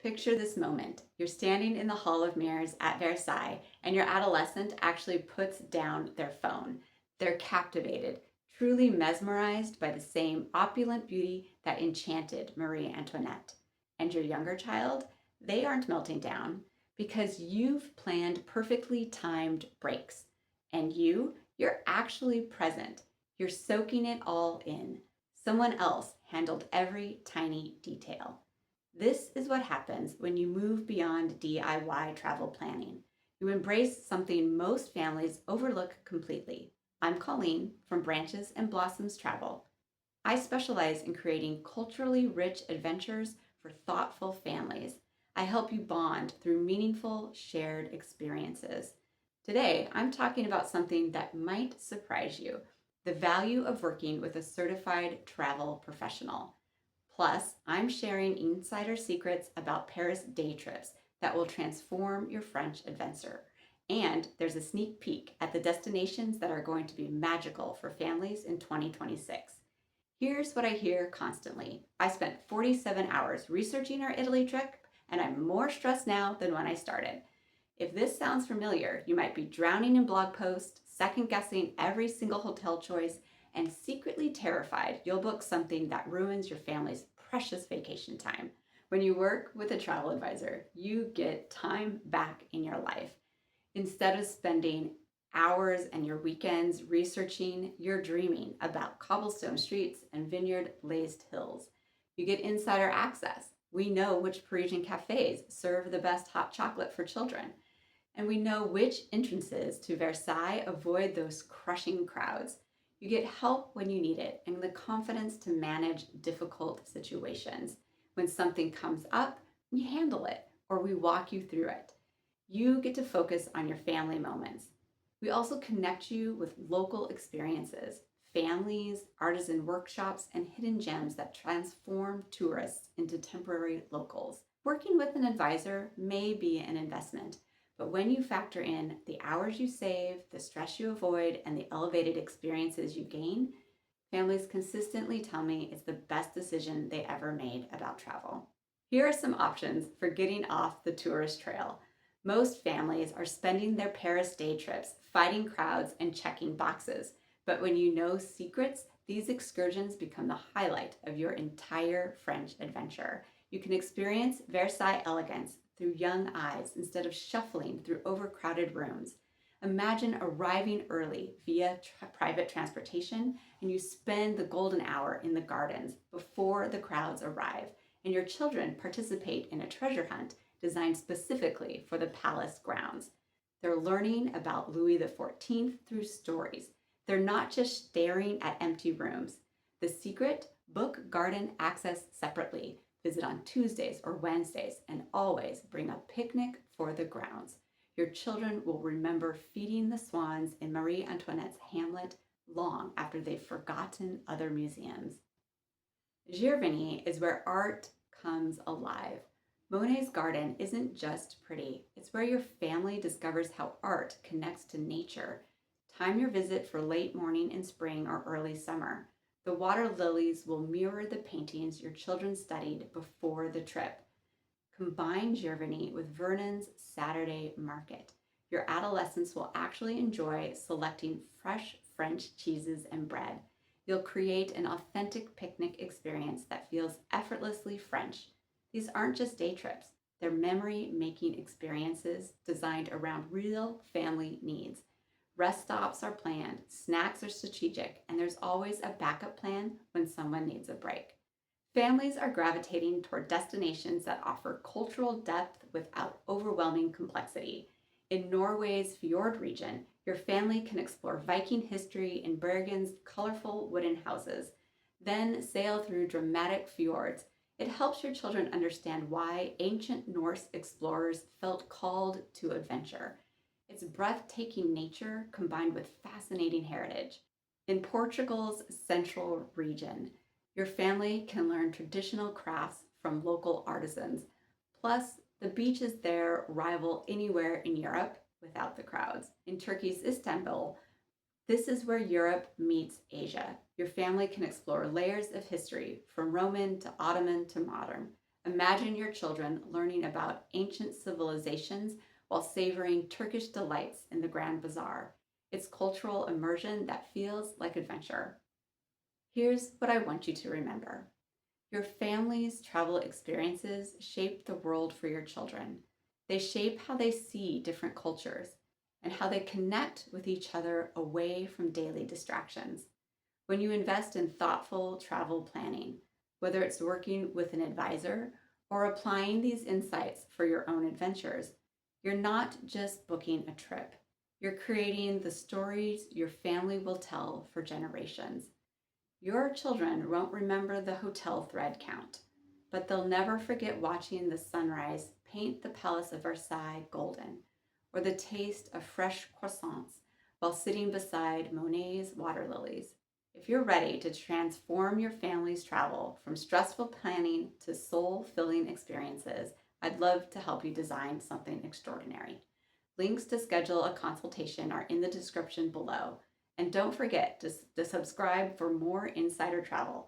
Picture this moment. You're standing in the Hall of Mirrors at Versailles, and your adolescent actually puts down their phone. They're captivated, truly mesmerized by the same opulent beauty that enchanted Marie Antoinette. And your younger child, they aren't melting down because you've planned perfectly timed breaks. And you're actually present. You're soaking it all in. Someone else handled every tiny detail. This is what happens when you move beyond DIY travel planning. You embrace something most families overlook completely. I'm Colleen from Branches and Blossoms Travel. I specialize in creating culturally rich adventures for thoughtful families. I help you bond through meaningful shared experiences. Today, I'm talking about something that might surprise you: the value of working with a certified travel professional. Plus, I'm sharing insider secrets about Paris day trips that will transform your French adventure. And there's a sneak peek at the destinations that are going to be magical for families in 2026. Here's what I hear constantly: I spent 47 hours researching our Italy trip, and I'm more stressed now than when I started. If this sounds familiar, you might be drowning in blog posts, second guessing every single hotel choice, and secretly terrified you'll book something that ruins your family's precious vacation time. When you work with a travel advisor, you get time back in your life. Instead of spending hours and your weekends researching, you're dreaming about cobblestone streets and vineyard laced hills. You get insider access. We know which Parisian cafes serve the best hot chocolate for children. And we know which entrances to Versailles avoid those crushing crowds. You get help when you need it and the confidence to manage difficult situations. When something comes up, we handle it or we walk you through it. You get to focus on your family moments. We also connect you with local experiences, families, artisan workshops, and hidden gems that transform tourists into temporary locals. Working with an advisor may be an investment, but when you factor in the hours you save, the stress you avoid, and the elevated experiences you gain, families consistently tell me it's the best decision they ever made about travel. Here are some options for getting off the tourist trail. Most families are spending their Paris day trips fighting crowds and checking boxes, but when you know secrets, these excursions become the highlight of your entire French adventure. You can experience Versailles elegance through young eyes instead of shuffling through overcrowded rooms. Imagine arriving early via private transportation, and you spend the golden hour in the gardens before the crowds arrive, and your children participate in a treasure hunt designed specifically for the palace grounds. They're learning about Louis XIV through stories. They're not just staring at empty rooms. The secret: book garden access separately. Visit on Tuesdays or Wednesdays, and always bring a picnic for the grounds. Your children will remember feeding the swans in Marie Antoinette's Hamlet long after they've forgotten other museums. Giverny is where art comes alive. Monet's garden isn't just pretty, it's where your family discovers how art connects to nature. Time your visit for late morning in spring or early summer. The water lilies will mirror the paintings your children studied before the trip. Combine Giverny with Vernon's Saturday Market. Your adolescents will actually enjoy selecting fresh French cheeses and bread. You'll create an authentic picnic experience that feels effortlessly French. These aren't just day trips, they're memory-making experiences designed around real family needs. Rest stops are planned, snacks are strategic, and there's always a backup plan when someone needs a break. Families are gravitating toward destinations that offer cultural depth without overwhelming complexity. In Norway's fjord region, your family can explore Viking history in Bergen's colorful wooden houses, then sail through dramatic fjords. It helps your children understand why ancient Norse explorers felt called to adventure. It's breathtaking nature combined with fascinating heritage. In Portugal's central region, your family can learn traditional crafts from local artisans. Plus, the beaches there rival anywhere in Europe without the crowds. In Turkey's Istanbul, this is where Europe meets Asia. Your family can explore layers of history from Roman to Ottoman to modern. Imagine your children learning about ancient civilizations while savoring Turkish delights in the Grand Bazaar. It's cultural immersion that feels like adventure. Here's what I want you to remember: your family's travel experiences shape the world for your children. They shape how they see different cultures and how they connect with each other away from daily distractions. When you invest in thoughtful travel planning, whether it's working with an advisor or applying these insights for your own adventures, you're not just booking a trip. You're creating the stories your family will tell for generations. Your children won't remember the hotel thread count, but they'll never forget watching the sunrise paint the Palace of Versailles golden, or the taste of fresh croissants while sitting beside Monet's water lilies. If you're ready to transform your family's travel from stressful planning to soul filling experiences, I'd love to help you design something extraordinary. Links to schedule a consultation are in the description below. And don't forget to subscribe for more insider travel.